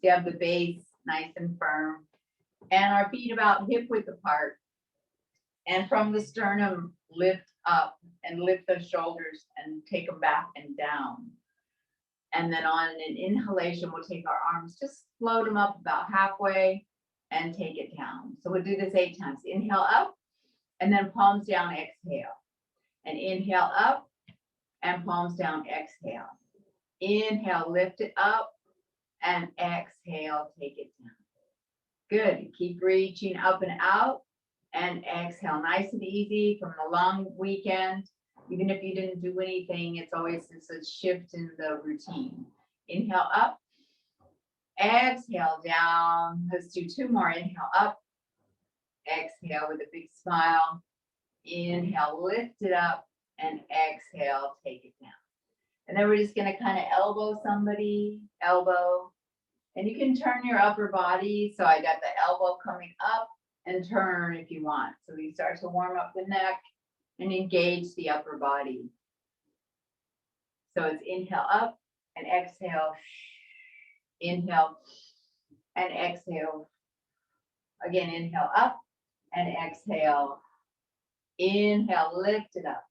you have the base nice and firm. And our feet about hip width apart. And from the sternum, lift up and lift those shoulders and take them back and down. And then on an inhalation, we'll take our arms, just float them up about halfway and take it down. So we'll do this 8 times. Inhale up and then palms down, exhale. And inhale up and palms down, exhale. Inhale, lift it up and exhale, take it down. Good. Keep reaching up and out and exhale. Nice and easy from the long weekend. Even if you didn't do anything, it's always just a shift in the routine. Inhale up, exhale down. Let's do 2 more. Inhale up, exhale with a big smile. Inhale, lift it up, and exhale, take it down. And then we're just gonna kind of elbow somebody, elbow. And you can turn your upper body. So I got the elbow coming up and turn if you want. So we start to warm up the neck and engage the upper body. So it's inhale up and exhale. Inhale and exhale. Again, inhale up and exhale. Inhale, lift it up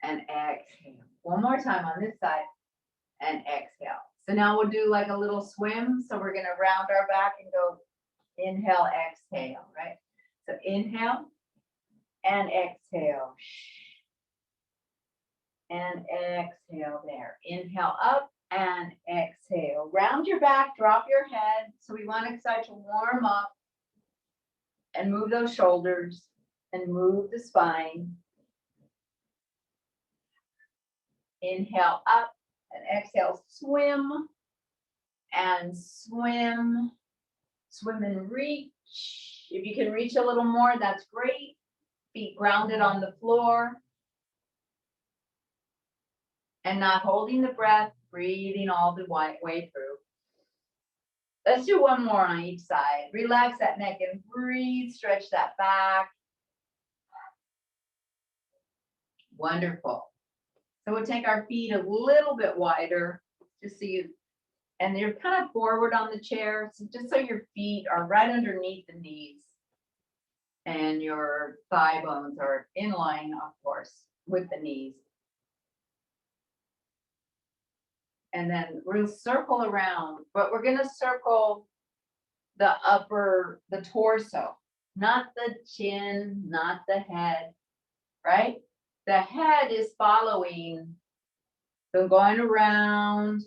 and exhale. One more time on this side and exhale. So now we'll do like a little swim. So we're gonna round our back and go inhale, exhale, right? So inhale and exhale. And exhale there. Inhale up and exhale. Round your back, drop your head. So we want to start to warm up and move those shoulders and move the spine. Inhale up and exhale, swim and swim. Swim and reach. If you can reach a little more, that's great. Feet grounded on the floor. And not holding the breath, breathing all the way through. Let's do 1 more on each side. Relax that neck and breathe, stretch that back. Wonderful. So we'll take our feet a little bit wider, just so you, and you're kind of forward on the chair, so just so your feet are right underneath the knees. And your thigh bones are in line, of course, with the knees. And then we'll circle around, but we're gonna circle the torso, not the chin, not the head, right? The head is following, so going around,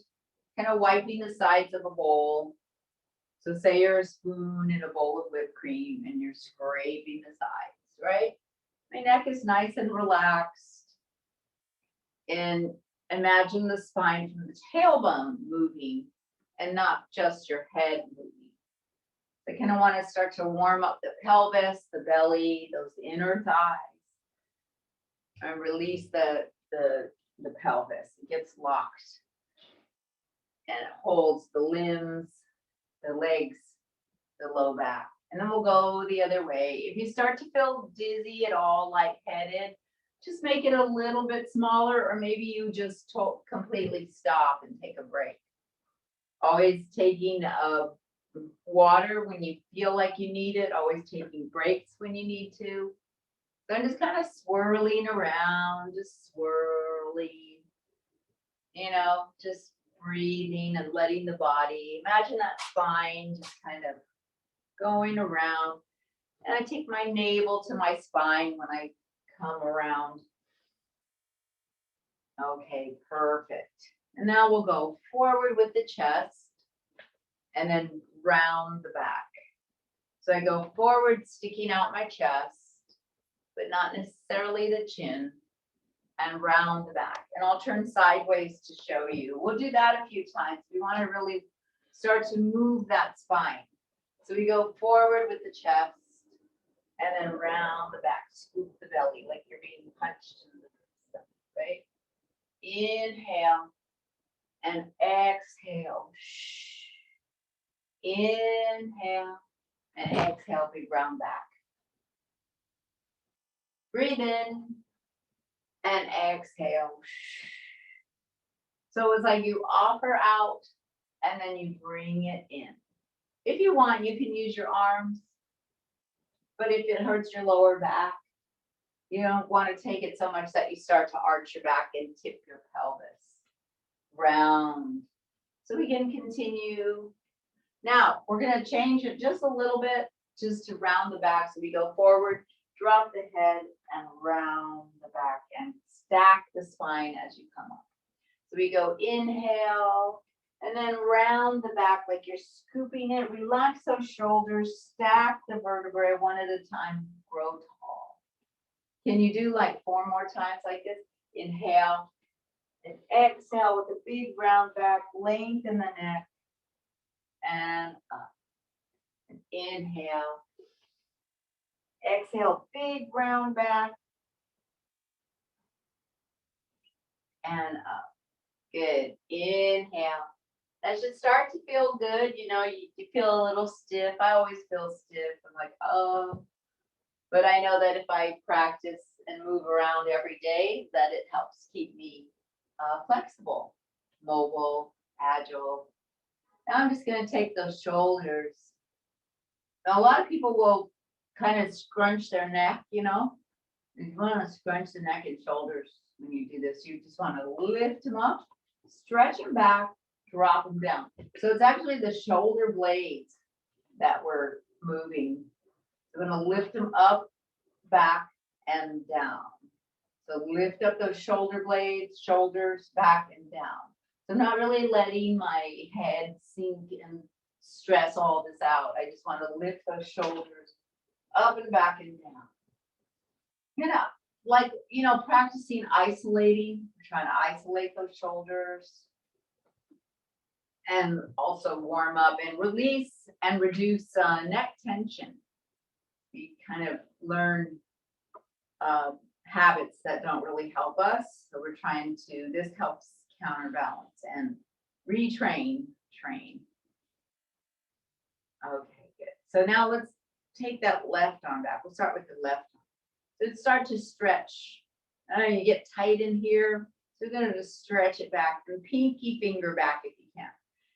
kind of wiping the sides of a bowl. So say you're a spoon in a bowl of whipped cream and you're scraping the sides, right? My neck is nice and relaxed. And imagine the spine from the tailbone moving and not just your head moving. So kind of want to start to warm up the pelvis, the belly, those inner thighs. And release the pelvis. It gets locked. And it holds the limbs, the legs, the low back. And then we'll go the other way. If you start to feel dizzy at all, lightheaded, just make it a little bit smaller, or maybe you just completely stop and take a break. Always taking water when you feel like you need it, always taking breaks when you need to. So I'm just kind of swirling around, just swirling, just breathing and letting the body, imagine that spine just kind of going around. And I take my navel to my spine when I come around. Okay, perfect. And now we'll go forward with the chest and then round the back. So I go forward, sticking out my chest, but not necessarily the chin, and round the back. And I'll turn sideways to show you. We'll do that a few times. We want to really start to move that spine. So we go forward with the chest and then round the back, scoop the belly like you're being punched in the stomach, right? Inhale and exhale. Inhale and exhale, big round back. Breathe in and exhale. So it's like you offer out and then you bring it in. If you want, you can use your arms, but if it hurts your lower back, you don't want to take it so much that you start to arch your back and tip your pelvis. Round. So we can continue. Now, we're going to change it just a little bit, just to round the back. So we go forward, drop the head, and round the back, and stack the spine as you come up. So we go inhale, and then round the back like you're scooping it. Relax those shoulders, stack the vertebrae one at a time, grow tall. Can you do like 4 more times like this? Inhale, and exhale with a big round back, lengthen the neck, and up. And inhale, exhale, big round back, and up. Good. Inhale. That should start to feel good. You know, you feel a little stiff. I always feel stiff. I'm like, oh. But I know that if I practice and move around every day, that it helps keep me flexible, mobile, agile. Now I'm just going to take those shoulders. Now, a lot of people will kind of scrunch their neck, you know. You want to scrunch the neck and shoulders when you do this. You just want to lift them up, stretch them back, drop them down. So it's actually the shoulder blades that we're moving. We're going to lift them up, back, and down. So lift up those shoulder blades, shoulders, back, and down. So I'm not really letting my head sink and stress all this out. I just want to lift those shoulders up and back and down. You know, like, you know, practicing isolating, trying to isolate those shoulders. And also warm up and release and reduce neck tension. We kind of learn habits that don't really help us. So we're trying to, this helps counterbalance and retrain, train. Okay, good. So now let's take that left arm back. We'll start with the left arm. So start to stretch. You get tight in here. So we're going to just stretch it back and pinky finger back if you can.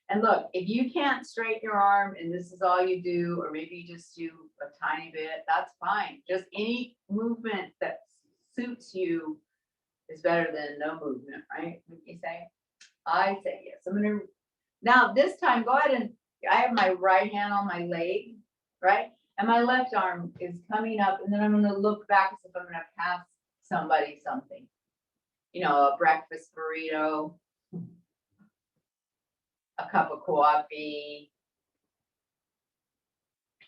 And look, if you can't straighten your arm and this is all you do, or maybe you just do a tiny bit, that's fine. Just any movement that suits you is better than no movement, right? What do you say? I say yes. I'm going to, now this time, go ahead and, I have my right hand on my leg, right? And my left arm is coming up, and then I'm going to look back as if I'm going to pass somebody something. You know, a breakfast burrito, a cup of coffee,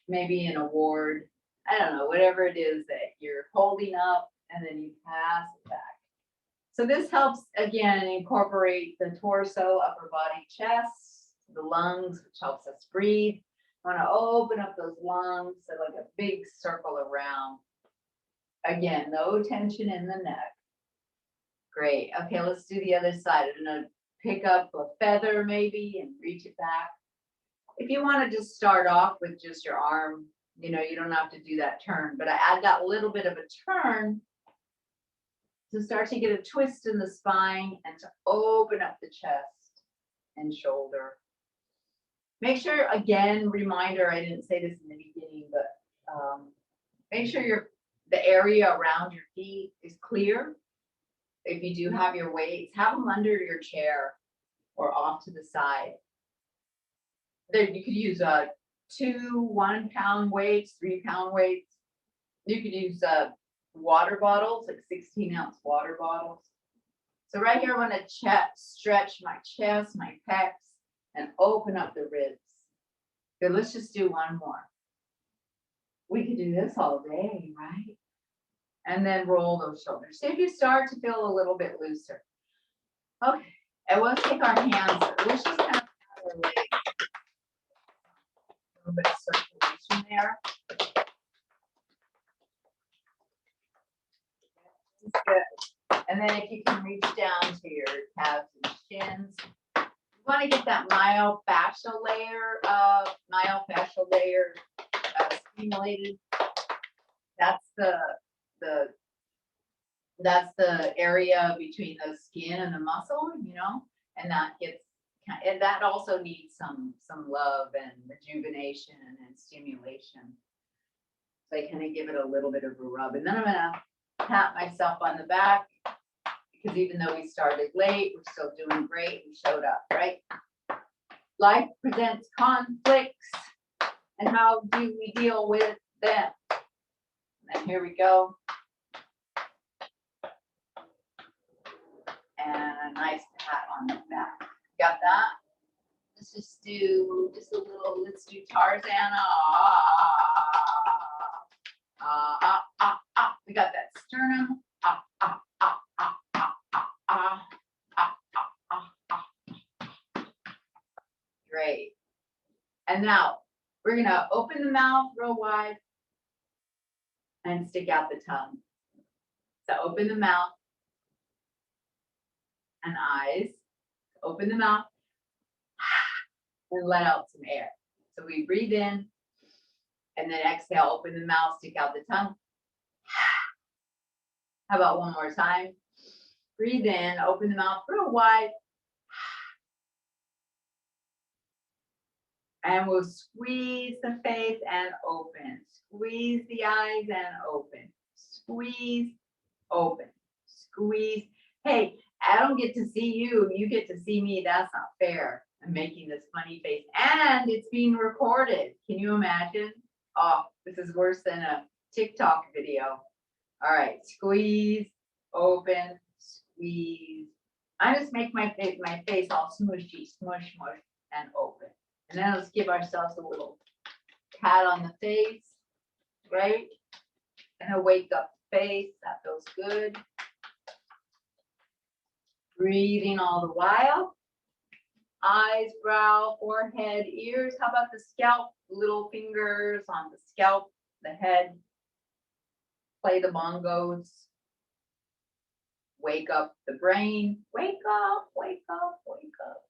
maybe an award. I don't know, whatever it is that you're holding up, and then you pass it back. So this helps, again, incorporate the torso, upper body, chest, the lungs, which helps us breathe. I want to open up those lungs, so like a big circle around. Again, no tension in the neck. Great. Okay, let's do the other side. I'm going to pick up a feather maybe and reach it back. If you want to just start off with just your arm, you know, you don't have to do that turn, but I add that little bit of a turn to start to get a twist in the spine and to open up the chest and shoulder. Make sure, again, reminder, I didn't say this in the beginning, but make sure the area around your feet is clear. If you do have your weights, have them under your chair or off to the side. There, you could use 2 1-pound weights, 3-pound weights. You could use water bottles, like 16-ounce water bottles. So right here, I want to stretch my chest, my pecs, and open up the ribs. Good, let's just do one more. We could do this all day, right? And then roll those shoulders. See if you start to feel a little bit looser. Okay, and let's take our hands. Let's just kind of pat our legs. A little bit of circulation there. Good. And then if you can reach down to your calves and shins. You want to get that myofascial layer stimulated. That's the area between the skin and the muscle, you know, and that gets and that also needs some love and rejuvenation and stimulation. So I kind of give it a little bit of a rub, and then I'm gonna pat myself on the back, because even though we started late, we're still doing great. We showed up, right? Life presents conflicts, and how do we deal with them? And here we go. And a nice pat on the back. Got that? Let's just do just a little, let's do Tarzan. We got that sternum. Great. And now we're gonna open the mouth real wide and stick out the tongue. So open the mouth and eyes. Open the mouth and let out some air. So we breathe in and then exhale, open the mouth, stick out the tongue. How about one more time? Breathe in, open the mouth real wide. And we'll squeeze the face and open. Squeeze the eyes and open. Squeeze, open, squeeze. Hey, I don't get to see you. You get to see me. That's not fair. I'm making this funny face. And it's being recorded. Can you imagine? Oh, this is worse than a TikTok video. All right, squeeze, open, squeeze. I just make my face all smushy, smush, smush, and open. And then let's give ourselves a little pat on the face, right? And then wake up the face. That feels good. Breathing all the while. Eyes, brow, forehead, ears. How about the scalp? Little fingers on the scalp, the head. Play the bongos. Wake up the brain. Wake up, wake up, wake up.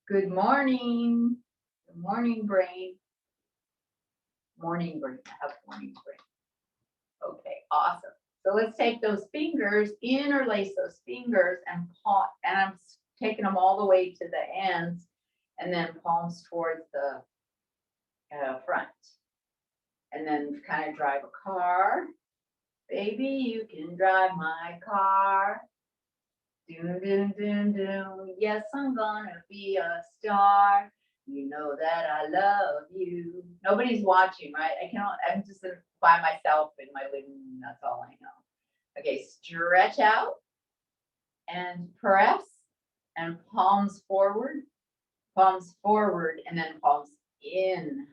Good morning. Good morning, brain. Morning brain. I have morning brain. Okay, awesome. So let's take those fingers, interlace those fingers and palm, and I'm taking them all the way to the ends and then palms towards the front. And then kind of drive a car. Baby, you can drive my car. Doom, doom, doom, doom. Yes, I'm gonna be a star. You know that I love you. Nobody's watching, right? I'm just by myself in my living room. That's all I know. Okay, stretch out and press and palms forward, and then palms in.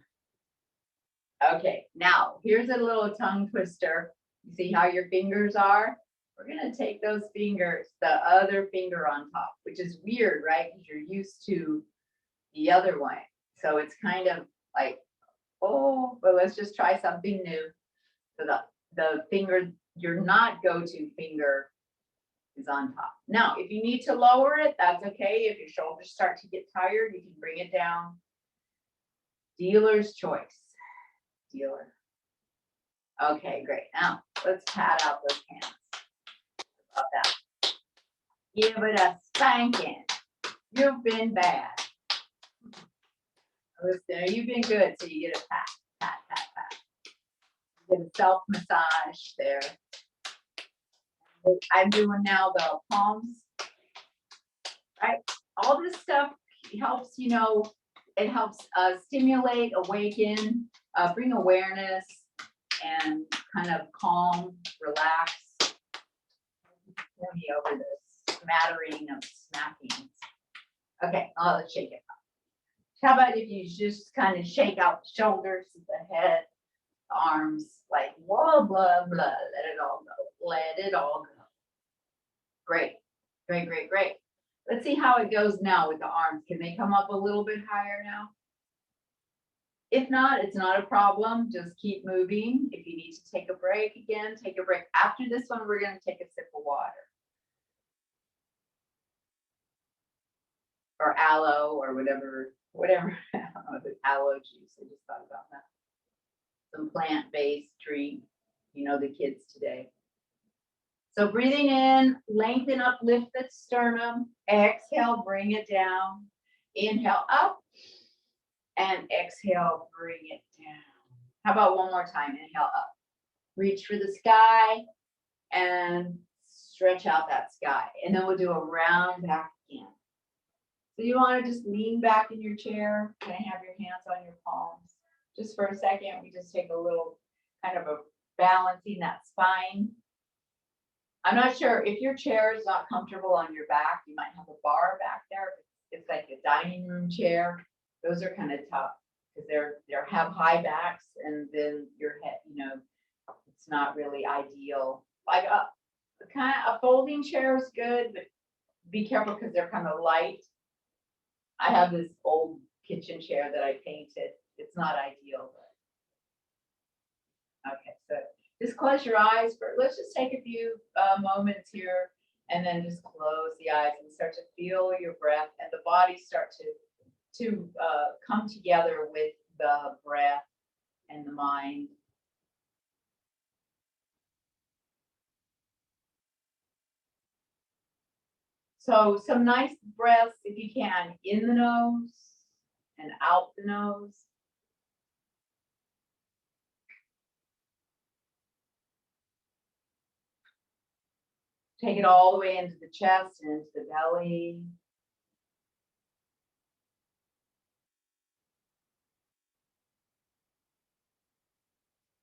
Okay, now here's a little tongue twister. You see how your fingers are? We're gonna take those fingers, the other finger on top, which is weird, right? Because you're used to the other one. So it's kind of like, oh, but let's just try something new. So the finger, your not go-to finger is on top. Now, if you need to lower it, that's okay. If your shoulders start to get tired, you can bring it down. Dealer's choice. Dealer. Okay, great. Now, let's pat out those hands. About that. Give it a spanking. You've been bad. Listen, you've been good, so you get a pat, pat, pat, pat. You get a self massage there. I'm doing now the palms, right? All this stuff helps, it helps stimulate, awaken, bring awareness, and kind of calm, relax. Let me over this smattering of snapping. Okay, let's shake it up. How about if you just kind of shake out the shoulders, the head, the arms, like blah, blah, blah, let it all go. Let it all go. Great, great, great, great. Let's see how it goes now with the arms. Can they come up a little bit higher now? If not, it's not a problem. Just keep moving. If you need to take a break again, take a break. After this one, we're going to take a sip of water. Or aloe or whatever. I don't know if it's aloe juice. I just thought about that. Some plant-based drink. The kids today. So breathing in, lengthen up, lift the sternum. Exhale, bring it down. Inhale up and exhale, bring it down. How about one more time? Inhale up. Reach for the sky and stretch out that sky. And then we'll do a round back again. So you want to just lean back in your chair. Can I have your hands on your palms? Just for a second, we just take a little kind of a balancing that spine. I'm not sure if your chair is not comfortable on your back, you might have a bar back there. It's like a dining room chair. Those are kind of tough because they have high backs, and then your head, it's not really ideal. Like a folding chair is good, but be careful because they're kind of light. I have this old kitchen chair that I painted. It's not ideal. But... Okay, so just close your eyes let's just take a few moments here, and then just close the eyes and start to feel your breath and the body start to come together with the breath and the mind. So some nice breaths, if you can, in the nose and out the nose. Take it all the way into the chest and into the belly.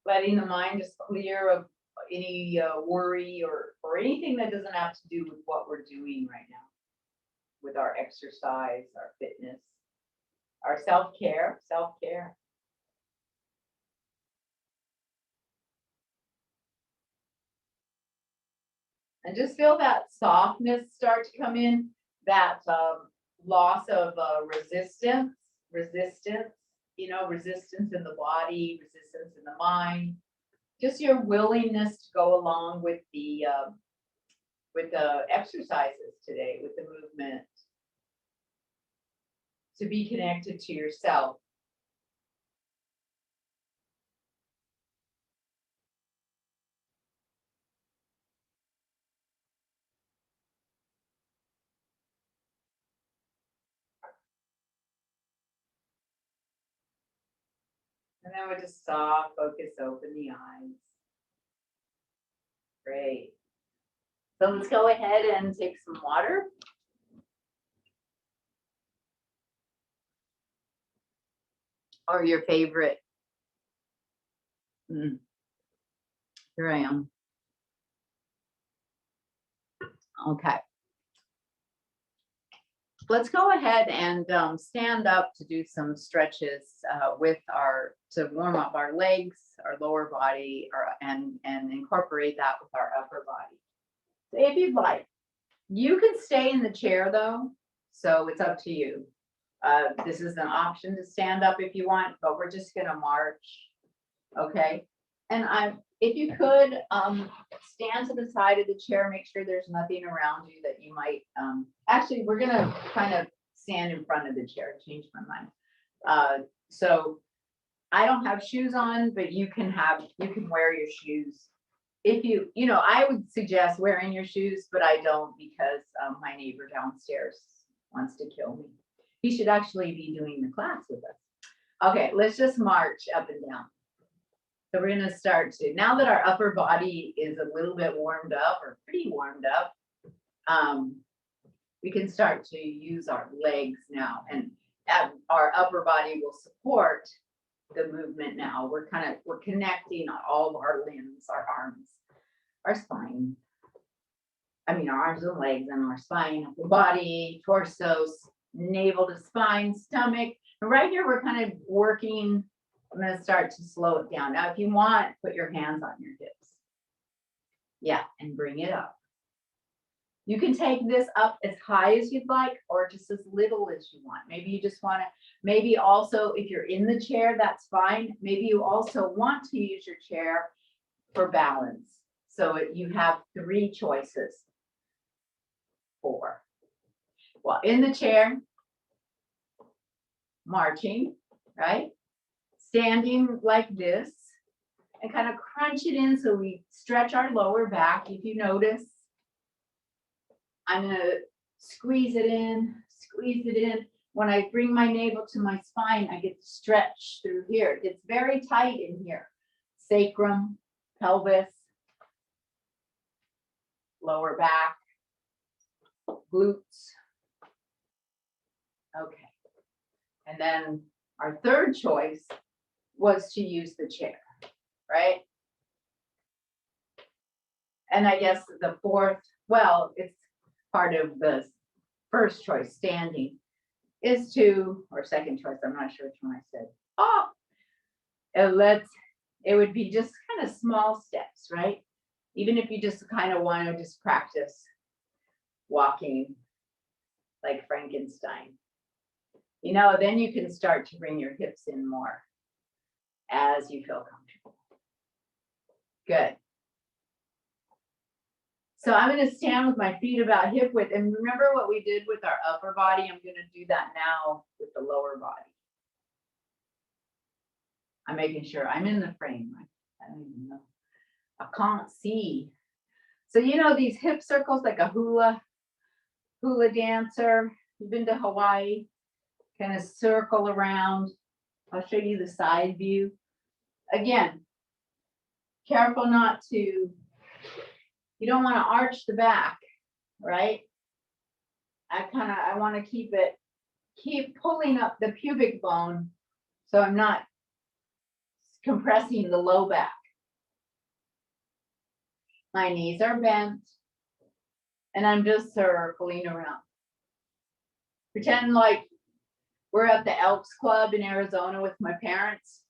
Letting the mind just clear of any worry or anything that doesn't have to do with what we're doing right now, with our exercise, our fitness, our self-care. And just feel that softness start to come in, that loss of resistance, resistance in the body, resistance in the mind. Just your willingness to go along with the exercises today, with the movement, to be connected to yourself. And then we'll just soft focus, open the eyes. Great. So let's go ahead and take some water. Or your favorite. Here I am. Okay. Let's go ahead and stand up to do some stretches to warm up our legs, our lower body, and incorporate that with our upper body. So if you'd like, you can stay in the chair though, so it's up to you. This is an option to stand up if you want, but we're just gonna march, okay? And if you could, stand to the side of the chair, make sure there's nothing around you that you might, actually, we're gonna kind of stand in front of the chair, change my mind. So I don't have shoes on, but you can wear your shoes. If I would suggest wearing your shoes, but I don't because my neighbor downstairs wants to kill me. He should actually be doing the class with us. Okay, let's just march up and down. So we're gonna start now that our upper body is a little bit warmed up or pretty warmed up, we can start to use our legs now, and our upper body will support the movement now. We're connecting all of our limbs, our arms, our spine. Our arms and legs and our spine, upper body, torso, navel to spine, stomach. And right here, we're kind of working. I'm going to start to slow it down. Now, if you want, put your hands on your hips. Yeah, and bring it up. You can take this up as high as you'd like, or just as little as you want. Maybe you just want to, maybe also if you're in the chair, that's fine. Maybe you also want to use your chair for balance. So you have 3 choices. 4. Well, in the chair, marching, right? Standing like this and kind of crunch it in so we stretch our lower back. If you notice, I'm going to squeeze it in, when I bring my navel to my spine, I get to stretch through here. It gets very tight in here. Sacrum, pelvis, lower back, glutes. Okay. And then our third choice was to use the chair, right? And I guess the fourth, well, it's part of the first choice, standing, is to, or second choice, I'm not sure which one I said. Oh, it would be just kind of small steps, right? Even if you just kind of want to just practice walking like Frankenstein. You know, then you can start to bring your hips in more as you feel comfortable. Good. So I'm going to stand with my feet about hip width. And remember what we did with our upper body? I'm going to do that now with the lower body. I'm making sure I'm in the frame. I don't even know. I can't see. So you know these hip circles like a hula dancer. You've been to Hawaii, kind of circle around. I'll show you the side view. Again, careful not to, you don't want to arch the back, right? I want to keep pulling up the pubic bone so I'm not compressing the low back. My knees are bent and I'm just circling around. Pretend like we're at the Elks Club in Arizona with my parents.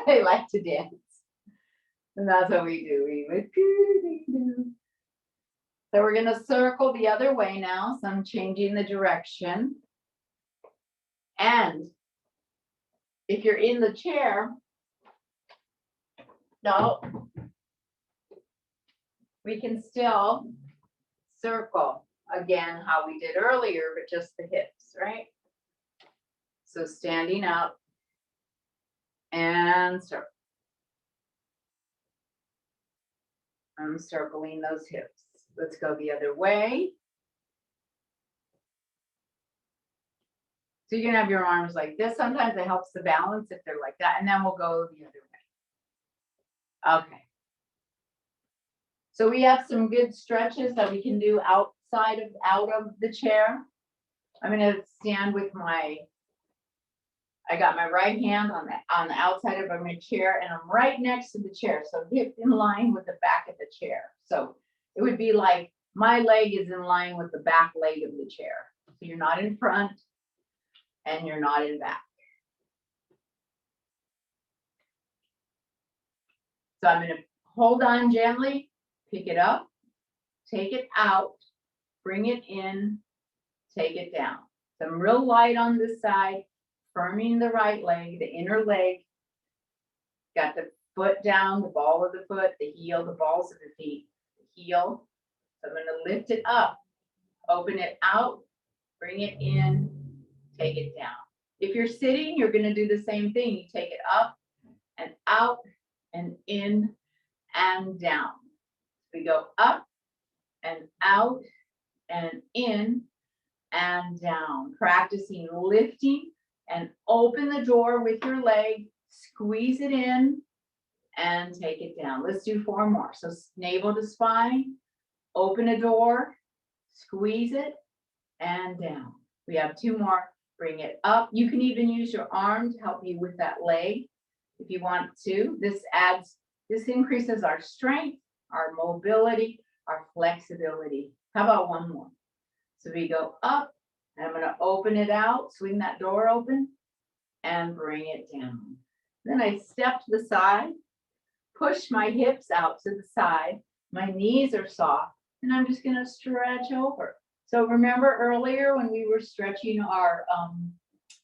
They like to dance. And that's what we do. So we're going to circle the other way now. So I'm changing the direction. And if you're in the chair, no, we can still circle again how we did earlier, but just the hips, right? So standing up and circle. I'm circling those hips. Let's go the other way. So you can have your arms like this. Sometimes it helps the balance if they're like that. And then we'll go the other way. Okay. So we have some good stretches that we can do out of the chair. I'm going to stand with I got my right hand on the outside of my chair, and I'm right next to the chair. So hip in line with the back of the chair. So it would be like my leg is in line with the back leg of the chair. So you're not in front and you're not in back. So I'm going to hold on gently, pick it up, take it out, bring it in, take it down. So I'm real light on this side, firming the right leg, the inner leg. Got the foot down, the ball of the foot, the heel, the balls of the feet, the heel. So I'm going to lift it up, open it out, bring it in, take it down. If you're sitting, you're going to do the same thing. You take it up and out and in and down. We go up and out and in and down. Practicing lifting and open the door with your leg, squeeze it in and take it down. Let's do 4 more. So navel to spine, open a door, squeeze it and down. We have 2 more. Bring it up. You can even use your arm to help you with that leg if you want to. This increases our strength, our mobility, our flexibility. How about 1 more? So we go up, and I'm going to open it out, swing that door open, and bring it down. Then I step to the side, push my hips out to the side. My knees are soft, and I'm just going to stretch over. So remember earlier when we were stretching our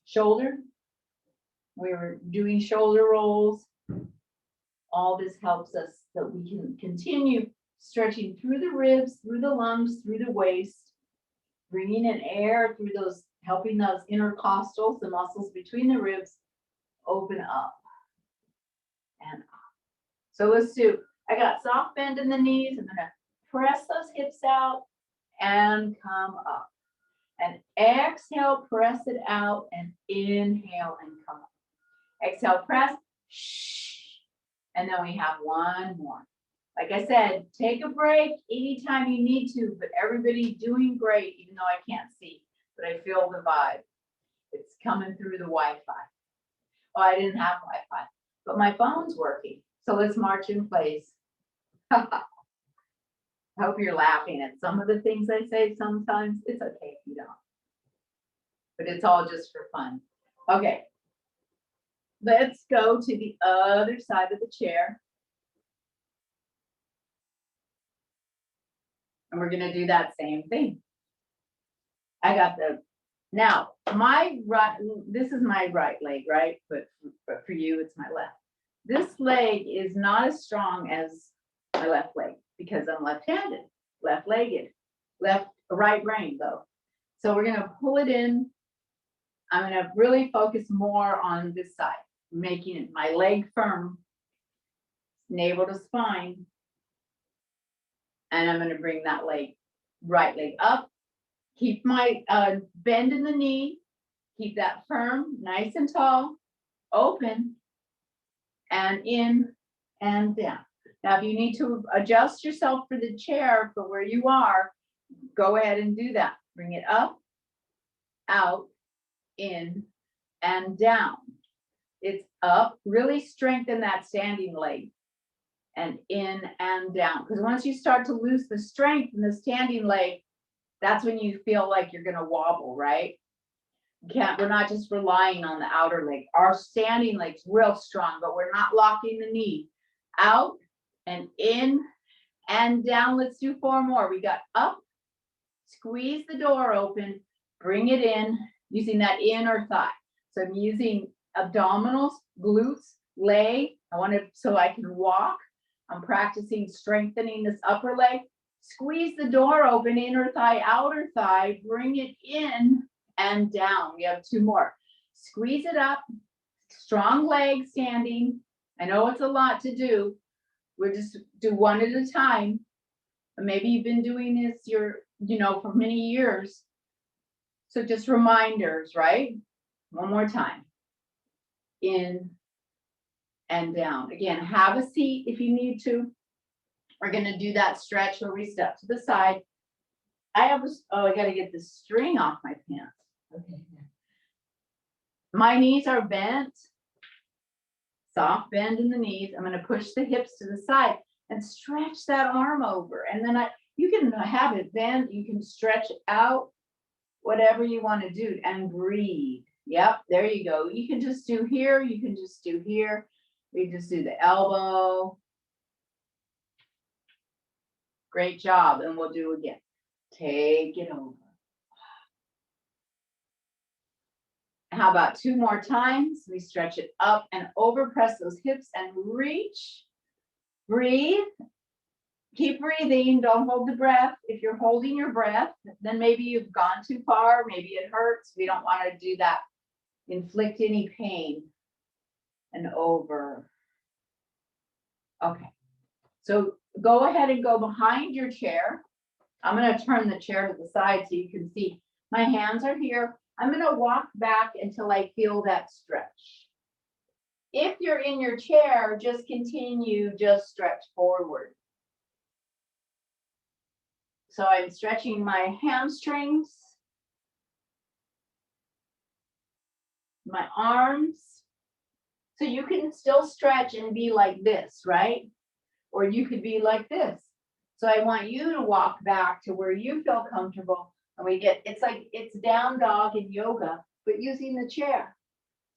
shoulder? We were doing shoulder rolls. All this helps us so we can continue stretching through the ribs, through the lungs, through the waist, bringing in air through those, helping those intercostals, the muscles between the ribs, open up and up. So let's do, I got soft bend in the knees. I'm going to press those hips out and come up. And exhale, press it out, and inhale and come up. Exhale, press, shh. And then we have one more. Like I said, take a break anytime you need to, but everybody's doing great, even though I can't see, but I feel the vibe. It's coming through the Wi-Fi. Well, I didn't have Wi-Fi, but my phone's working. So let's march in place. I hope you're laughing at some of the things I say sometimes. It's okay if you don't. But it's all just for fun. Okay. Let's go to the other side of the chair. And we're gonna do that same thing. I got now my right, this is my right leg, right? But for you, it's my left. This leg is not as strong as my left leg because I'm left-handed, left-legged, right brain though. So we're gonna pull it in. I'm gonna really focus more on this side, making it my leg firm, navel to spine. And I'm gonna bring that right leg up. Keep my bend in the knee. Keep that firm, nice and tall, open, and in and down. Now, if you need to adjust yourself for the chair for where you are, go ahead and do that. Bring it up, out, in, and down. It's up, really strengthen that standing leg. And in and down. Because once you start to lose the strength in the standing leg, that's when you feel like you're going to wobble, right? We're not just relying on the outer leg. Our standing leg's real strong, but we're not locking the knee. Out and in and down. Let's do 4 more. We got up, squeeze the door open, bring it in, using that inner thigh. So I'm using abdominals, glutes, leg. I want it so I can walk. I'm practicing strengthening this upper leg. Squeeze the door open, inner thigh, outer thigh, bring it in and down. We have 2 more. Squeeze it up, strong leg standing. I know it's a lot to do. We'll just do 1 at a time. Maybe you've been doing this for many years. So just reminders, right? 1 more time. In and down. Again, have a seat if you need to. We're going to do that stretch where we step to the side. I got to get the string off my pants. Okay. My knees are bent. Soft bend in the knees. I'm going to push the hips to the side and stretch that arm over. And then you can have it bent. You can stretch out, whatever you want to do, and breathe. Yep, there you go. You can just do here. You can just do here. We just do the elbow. Great job. And we'll do again. Take it over. How about 2 more times? We stretch it up and over, press those hips and reach. Breathe. Keep breathing. Don't hold the breath. If you're holding your breath, then maybe you've gone too far. Maybe it hurts. We don't want to do that. Inflict any pain. And over. Okay. So go ahead and go behind your chair. I'm going to turn the chair to the side so you can see. My hands are here. I'm going to walk back until I feel that stretch. If you're in your chair, just continue, just stretch forward. So I'm stretching my hamstrings, my arms. So you can still stretch and be like this, right? Or you could be like this. So I want you to walk back to where you feel comfortable. And it's down dog in yoga, but using the chair.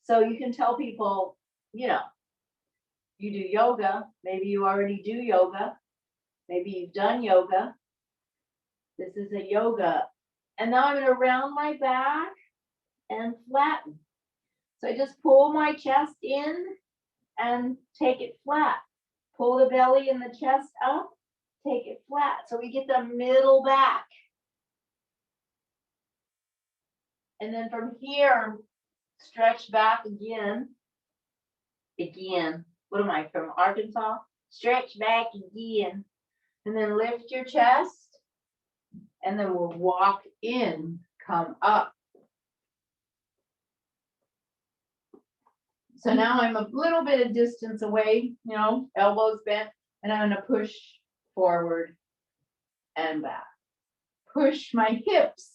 So you can tell people, you do yoga. Maybe you already do yoga. Maybe you've done yoga. This is a yoga. And now I'm going to round my back and flatten. So I just pull my chest in and take it flat. Pull the belly and the chest up, take it flat. So we get the middle back. And then from here, stretch back again. What am I, from Arkansas? Stretch back again. And then lift your chest. And then we'll walk in, come up. So now I'm a little bit of distance away, you know, elbows bent, and I'm going to push forward and back. Push my hips.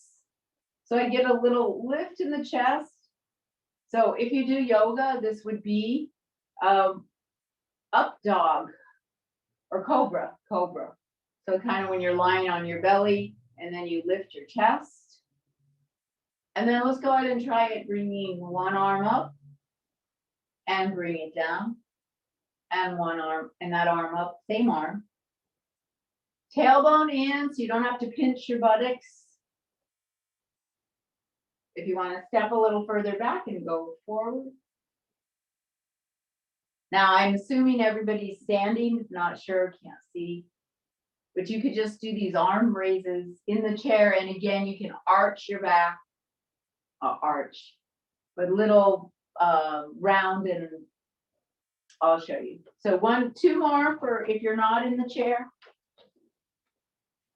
So I get a little lift in the chest. So if you do yoga, this would be up dog or cobra. So kind of when you're lying on your belly and then you lift your chest. And then let's go ahead and try it, bringing one arm up and bring it down. And one arm, and that arm up, same arm. Tailbone in, so you don't have to pinch your buttocks. If you want to step a little further back and go forward. Now I'm assuming everybody's standing, not sure, can't see. But you could just do these arm raises in the chair, and again, you can arch your back, arch, but little round, and I'll show you. So 2 more for if you're not in the chair,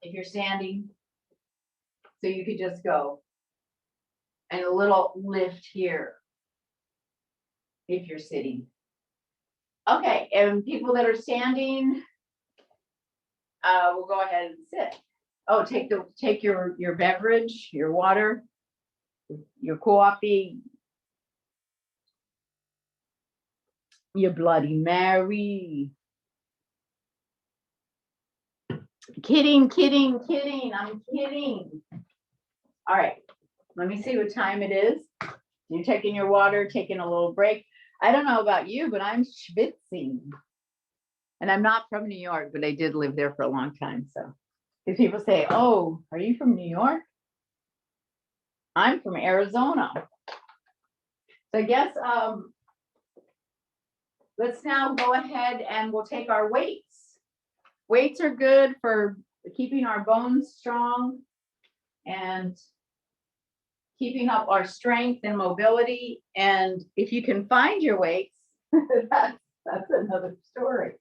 if you're standing. So you could just go, and a little lift here if you're sitting. Okay, and people that are standing, we'll go ahead and sit. Oh, take your beverage, your water, your coffee, your Bloody Mary. Kidding, I'm kidding. All right, let me see what time it is. You're taking your water, taking a little break. I don't know about you, but I'm schwitzing. And I'm not from New York, but I did live there for a long time. So if people say, oh, are you from New York? I'm from Arizona. So I guess let's now go ahead and we'll take our weights. Weights are good for keeping our bones strong and keeping up our strength and mobility. And if you can find your weights, that's another story.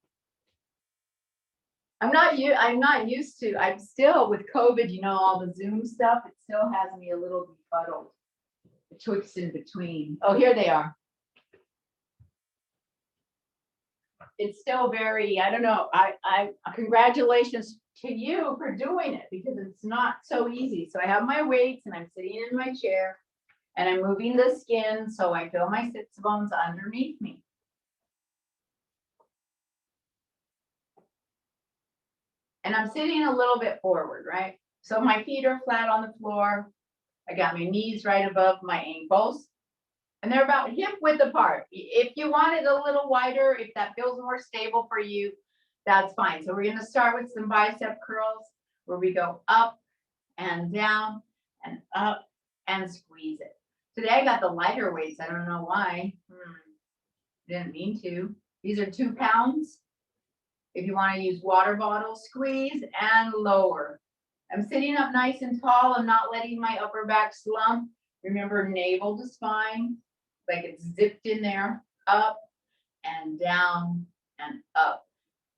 I'm not used to, I'm still with COVID, you know, all the Zoom stuff, it still has me a little befuddled. Betwixt in between. Oh, here they are. It's still very, I don't know, I congratulations to you for doing it, because it's not so easy. So I have my weights and I'm sitting in my chair and I'm moving the skin so I feel my sits bones underneath me. And I'm sitting a little bit forward, right? So my feet are flat on the floor. I got my knees right above my ankles. And they're about hip width apart. If you want it a little wider, if that feels more stable for you, that's fine. So we're going to start with some bicep curls where we go up and down and up and squeeze it. Today I got the lighter weights. I don't know why. Didn't mean to. These are 2 pounds. If you want to use water bottle, squeeze and lower. I'm sitting up nice and tall. I'm not letting my upper back slump. Remember, navel to spine, like it's zipped in there, up and down and up.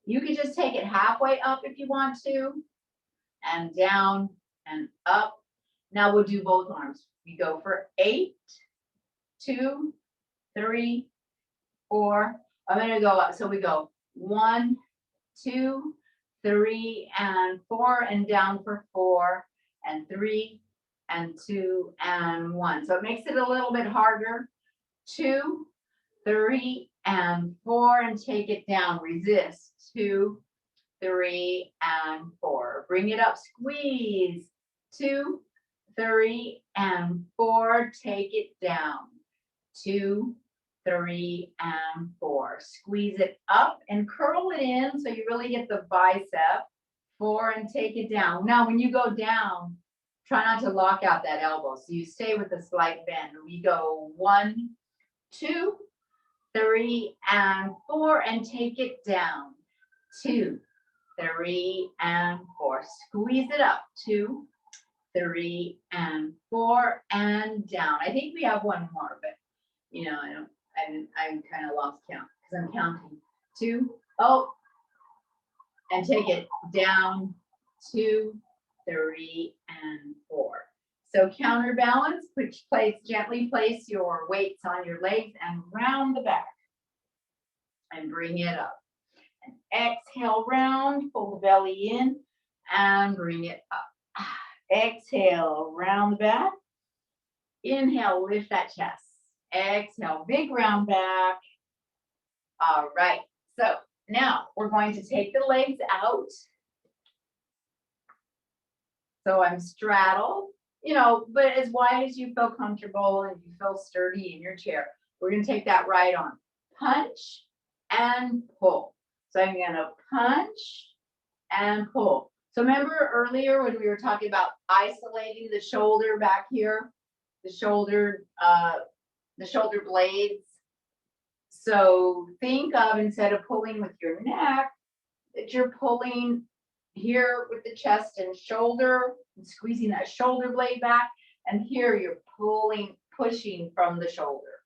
You could just take it halfway up if you want to, and down and up. Now we'll do both arms. We go for 8, 2, 3, 4. I'm going to go up. So we go 1, 2, 3, and 4, and down for 4, and 3, and 2, and 1. So it makes it a little bit harder. 2, 3, and 4, and take it down. Resist. 2, 3, and 4. Bring it up. Squeeze. 2, 3, and 4. Take it down. 2, 3, and 4. Squeeze it up and curl it in so you really get the bicep. 4, and take it down. Now, when you go down, try not to lock out that elbow. So you stay with a slight bend. We go 1, 2, 3, and 4, and take it down. 2, 3, and 4. Squeeze it up. 2, 3, and 4, and down. I think we have one more, but you know, I kind of lost count because I'm counting. 2, oh, and take it down. 2, 3, and 4. So counterbalance, gently place your weights on your legs and round the back. And bring it up. And exhale, round, pull the belly in and bring it up. Exhale, round the back. Inhale, lift that chest. Exhale, big round back. All right. So now we're going to take the legs out. So I'm straddled, but as wide as you feel comfortable and you feel sturdy in your chair. We're going to take that right arm. Punch and pull. So I'm going to punch and pull. So remember earlier when we were talking about isolating the shoulder back here, the shoulder blades. So think of, instead of pulling with your neck, that you're pulling here with the chest and shoulder and squeezing that shoulder blade back. And here you're pushing from the shoulder.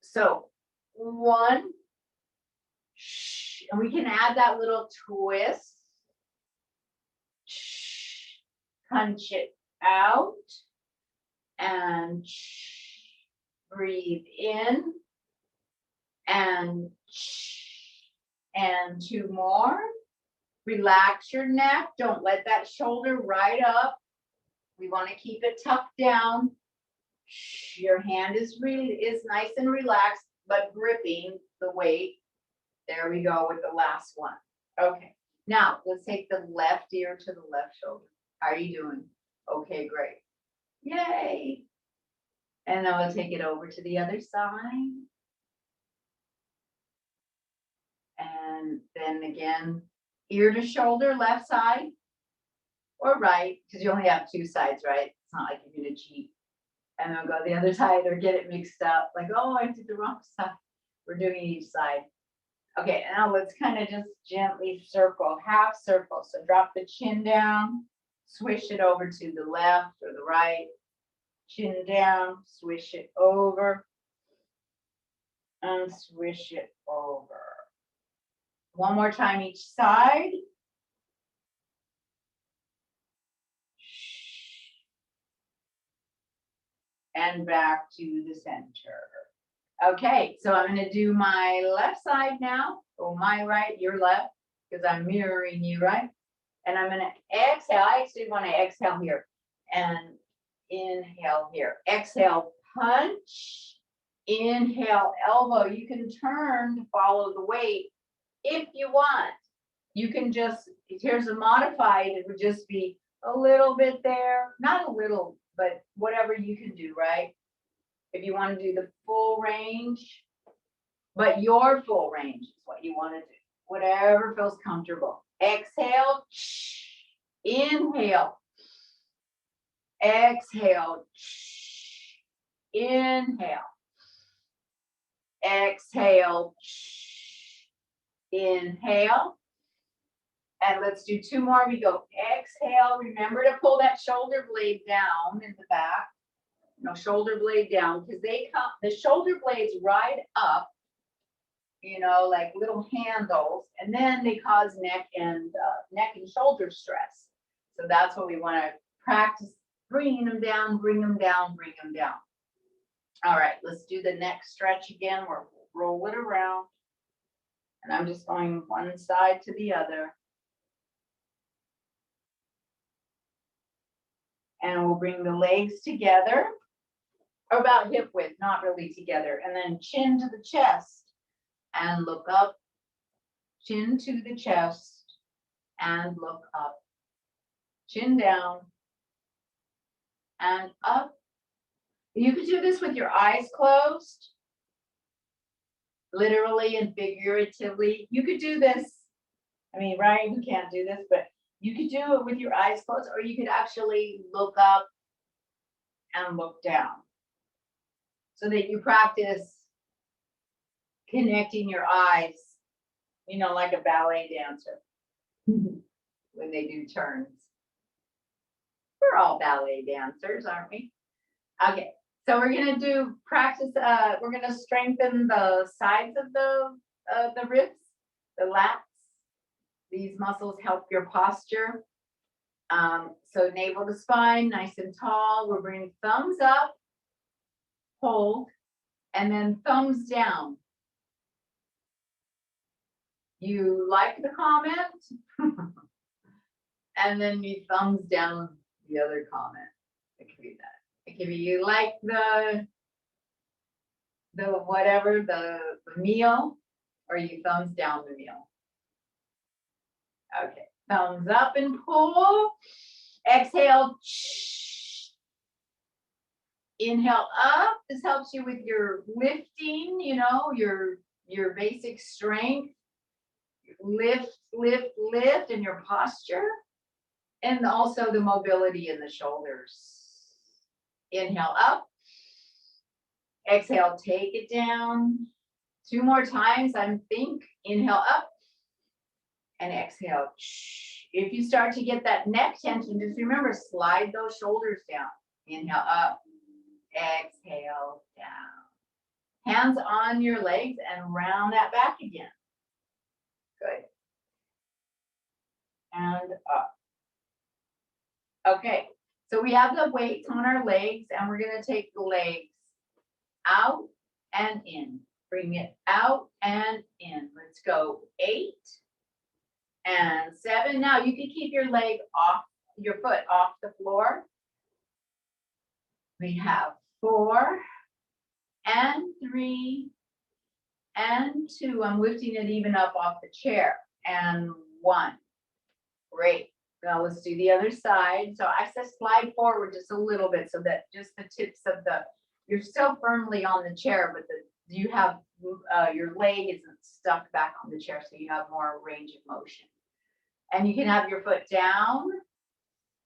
So 1, and we can add that little twist. Punch it out and breathe in and 2 more. Relax your neck. Don't let that shoulder ride up. We want to keep it tucked down. Your hand is nice and relaxed, but gripping the weight. There we go with the last one. Okay, now let's take the left ear to the left shoulder. How are you doing? Okay, great. Yay. And then we'll take it over to the other side. And then again, ear to shoulder, left side or right, because you only have 2 sides, right? It's not like you're going to cheat. And then go the other side or get it mixed up. Like, oh, I did the wrong side. We're doing each side. Okay, now let's kind of just gently circle, half circle. So drop the chin down, swish it over to the left or the right. Chin down, swish it over, and swish it over. One more time each side. And back to the center. Okay, so I'm going to do my left side now, or my right, your left, because I'm mirroring you, right? And I'm going to exhale. I actually want to exhale here and inhale here. Exhale, punch. Inhale, elbow. You can turn to follow the weight if you want. You can just, here's a modified, it would just be a little bit there, not a little, but whatever you can do, right? If you want to do the full range, but your full range is what you want to do. Whatever feels comfortable. Exhale, inhale, exhale, inhale, exhale, inhale. And let's do 2 more. We go exhale. Remember to pull that shoulder blade down in the back. No, shoulder blade down, because the shoulder blades ride up, like little handles, and then they cause neck and shoulder stress. So that's what we want to practice, bringing them down, bring them down, bring them down. All right, let's do the neck stretch again. We'll roll it around, and I'm just going one side to the other. And we'll bring the legs together, or about hip width, not really together. And then chin to the chest and look up. Chin to the chest and look up. Chin down and up. You could do this with your eyes closed, literally and figuratively. You could do this. I mean, Ryan, you can't do this, but you could do it with your eyes closed, or you could actually look up and look down, so that you practice connecting your eyes, like a ballet dancer when they do turns. We're all ballet dancers, aren't we? Okay, so we're going to practice, we're going to strengthen the sides of the ribs, the lats. These muscles help your posture. So navel to spine, nice and tall. We're bringing thumbs up, hold, and then thumbs down. You like the comment, and then you thumbs down the other comment. It could be that. It could be you like the whatever, the meal, or you thumbs down the meal. Okay, thumbs up and pull. Exhale. Inhale up. This helps you with your lifting, you know, your basic strength. Lift, lift, lift in your posture. And also the mobility in the shoulders. Inhale up. Exhale, take it down. 2 more times, I think. Inhale up. And exhale. If you start to get that neck tension, just remember, slide those shoulders down. Inhale up. Exhale down. Hands on your legs and round that back again. Good. And up. Okay, so we have the weights on our legs, and we're going to take the legs out and in. Bring it out and in. Let's go 8 and 7. Now you can keep your leg off, your foot off the floor. We have 4 and 3 and 2. I'm lifting it even up off the chair. And 1. Great. Now let's do the other side. So I said slide forward just a little bit so that just the tips of you're still firmly on the chair, but you have your leg isn't stuck back on the chair, so you have more range of motion. And you can have your foot down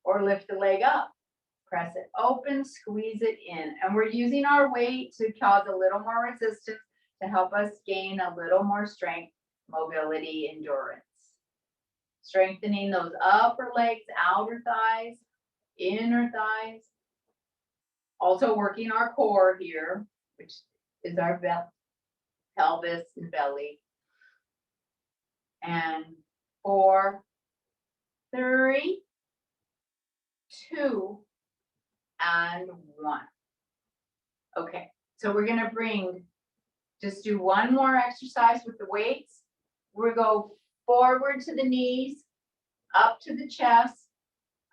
or lift the leg up. Press it open, squeeze it in. And we're using our weight to cause a little more resistance to help us gain a little more strength, mobility, endurance. Strengthening those upper legs, outer thighs, inner thighs. Also working our core here, which is our pelvis and belly. And 4, 3, 2, and 1. Okay, so we're gonna just do one more exercise with the weights. We'll go forward to the knees, up to the chest,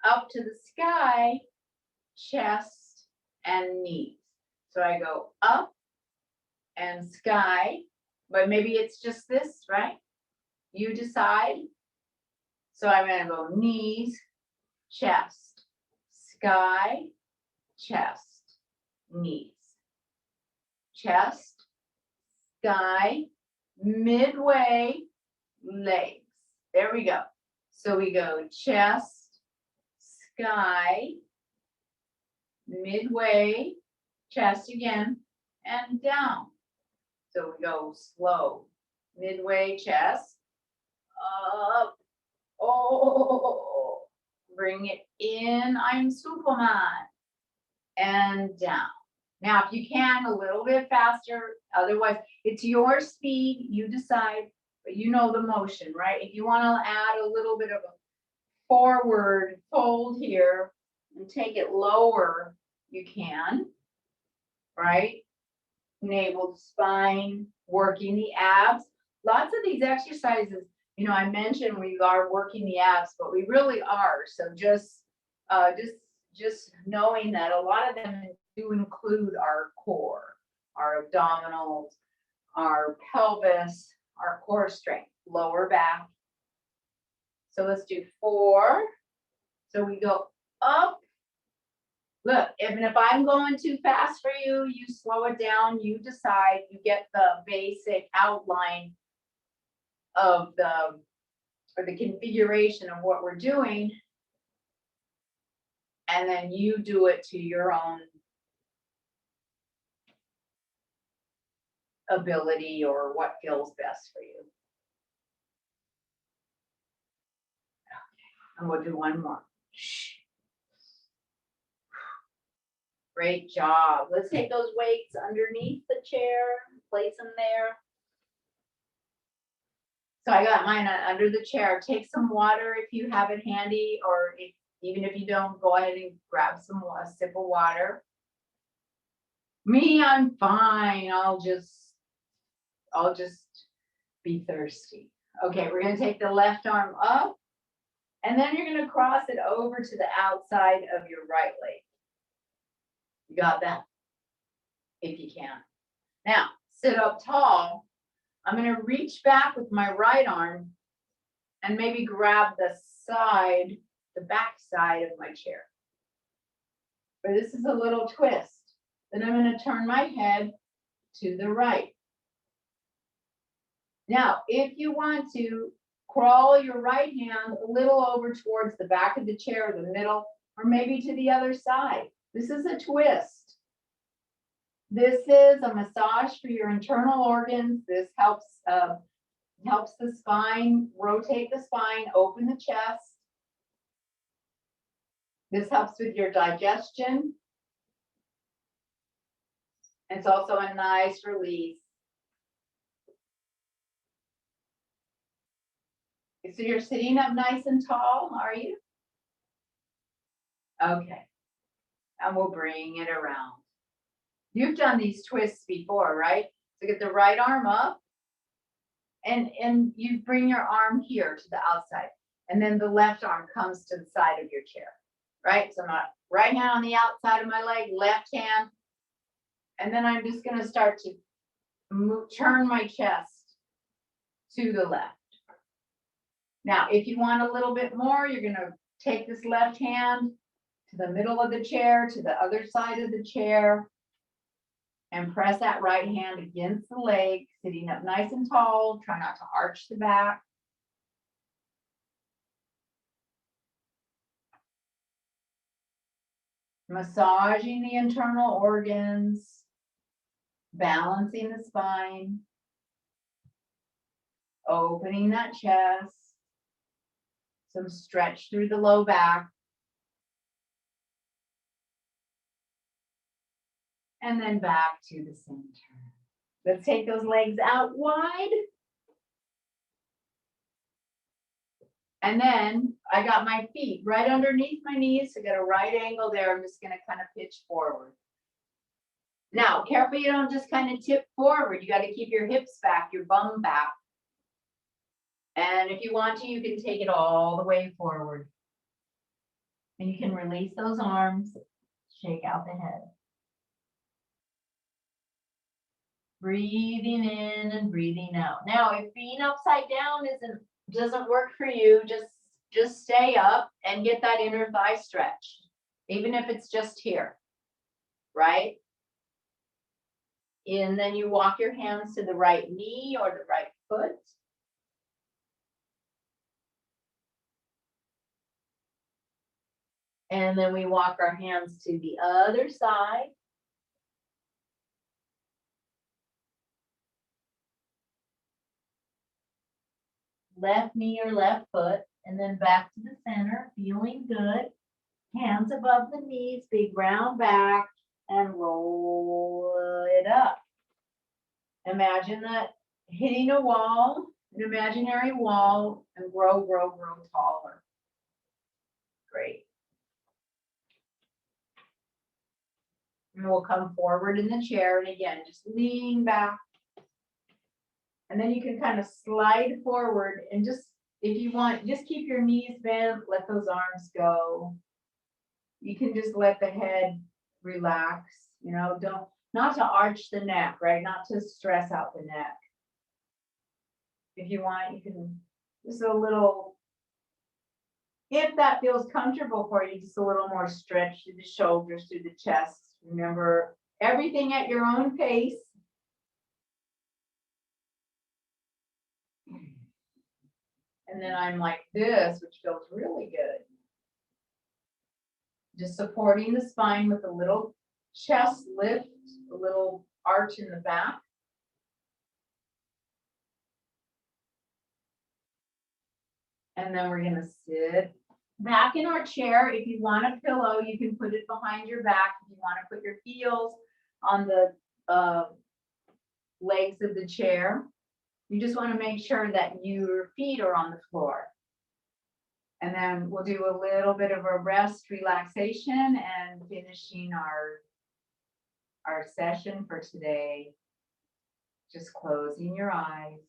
up to the sky, chest, and knees. So I go up and sky, but maybe it's just this, right? You decide. So I'm gonna go knees, chest, sky, chest, knees, chest, sky, midway, legs. There we go. So we go chest, sky, midway, chest again, and down. So we go slow. Midway, chest, up, oh, bring it in, I'm Superman, and down. Now, if you can, a little bit faster, otherwise, it's your speed, you decide, but you know the motion, right? If you want to add a little bit of a forward fold here and take it lower, you can, right? Navel to spine, working the abs. Lots of these exercises, you know, I mentioned we are working the abs, but we really are. So just knowing that a lot of them do include our core, our abdominals, our pelvis, our core strength, lower back. So let's do 4. So we go up. Look, if I'm going too fast for you, you slow it down, you decide, you get the basic outline of the configuration of what we're doing, and then you do it to your own ability or what feels best for you. Okay. And we'll do one more. Great job. Let's take those weights underneath the chair, place them there. So I got mine under the chair. Take some water if you have it handy, or Even if you don't, go ahead and grab a sip of water. Me, I'm fine. I'll just be thirsty. Okay, we're gonna take the left arm up, and then you're gonna cross it over to the outside of your right leg. You got that? If you can. Now, sit up tall. I'm gonna reach back with my right arm and maybe grab the back side of my chair. But this is a little twist. Then I'm gonna turn my head to the right. Now, if you want to crawl your right hand a little over towards the back of the chair, the middle, or maybe to the other side. This is a twist. This is a massage for your internal organs. This helps the spine, rotate the spine, open the chest. This helps with your digestion. It's also a nice release. So you're sitting up nice and tall, are you? Okay. And we'll bring it around. You've done these twists before, right? So get the right arm up, and you bring your arm here to the outside, and then the left arm comes to the side of your chair, right? So my right hand on the outside of my leg, left hand, and then I'm just going to start to turn my chest to the left. Now, if you want a little bit more, you're going to take this left hand to the middle of the chair, to the other side of the chair, and press that right hand against the leg, sitting up nice and tall. Try not to arch the back. Massaging the internal organs, balancing the spine, opening that chest, some stretch through the low back. And then back to the center. Let's take those legs out wide. And then I got my feet right underneath my knees. So I got a right angle there. I'm just going to kind of pitch forward. Now, careful you don't just kind of tip forward. You got to keep your hips back, your bum back. And if you want to, you can take it all the way forward. And you can release those arms, shake out the head. Breathing in and breathing out. Now, if being upside down doesn't work for you, just stay up and get that inner thigh stretch, even if it's just here, right? And then you walk your hands to the right knee or the right foot. And then we walk our hands to the other side. Left knee or left foot, and then back to the center, feeling good. Hands above the knees, big round back, and roll it up. Imagine that hitting a wall, an imaginary wall, and grow, grow, grow taller. Great. And we'll come forward in the chair, and again, just lean back. And then you can kind of slide forward and just, if you want, just keep your knees bent, let those arms go. You can just let the head relax, not to arch the neck, right? Not to stress out the neck. If you want, you can just a little, if that feels comfortable for you, just a little more stretch through the shoulders, through the chest. Remember, everything at your own pace. And then I'm like this, which feels really good. Just supporting the spine with a little chest lift, a little arch in the back. And then we're going to sit back in our chair. If you want a pillow, you can put it behind your back. If you want to put your heels on the legs of the chair. You just want to make sure that your feet are on the floor. And then we'll do a little bit of a rest, relaxation, and finishing our session for today. Just closing your eyes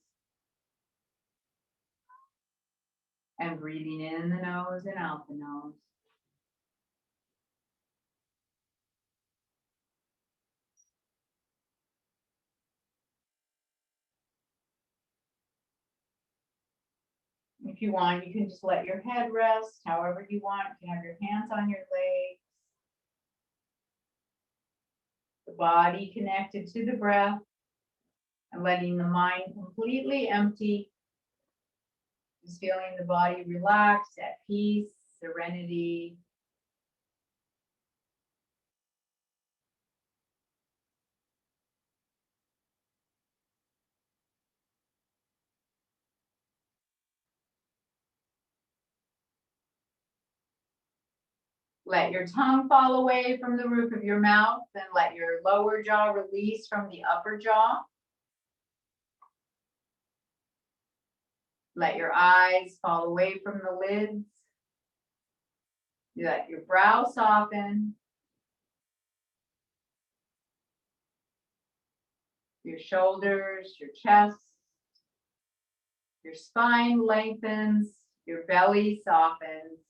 and breathing in the nose and out the nose. If you want, you can just let your head rest however you want. You can have your hands on your legs. The body connected to the breath and letting the mind completely empty. Just feeling the body relaxed, at peace, serenity. Let your tongue fall away from the roof of your mouth, then let your lower jaw release from the upper jaw. Let your eyes fall away from the lids. Let your brow soften. Your shoulders, your chest, your spine lengthens, your belly softens.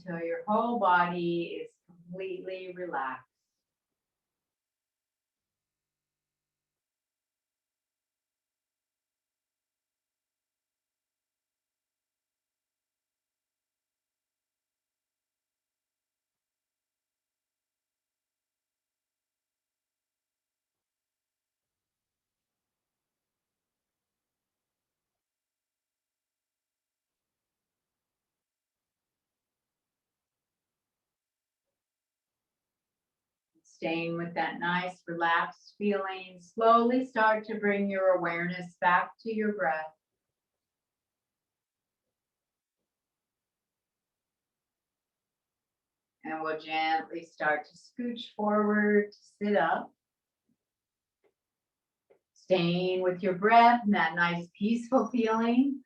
Until your whole body is completely relaxed. Staying with that nice relaxed feeling, slowly start to bring your awareness back to your breath. And we'll gently start to scooch forward to sit up. Staying with your breath and that nice peaceful feeling.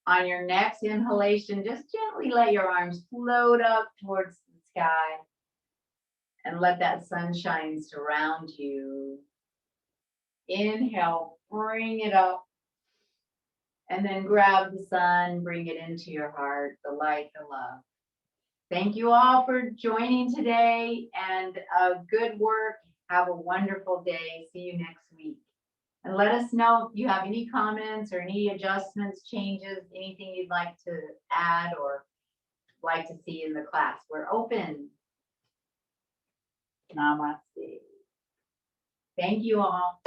On your next inhalation, just gently let your arms float up towards the sky and let that sunshine surround you. Inhale, bring it up, and then grab the sun, bring it into your heart, the light, the love. Thank you all for joining today, and good work. Have a wonderful day. See you next week. And let us know if you have any comments or any adjustments, changes, anything you'd like to add or like to see in the class. We're open. Namaste. Thank you all.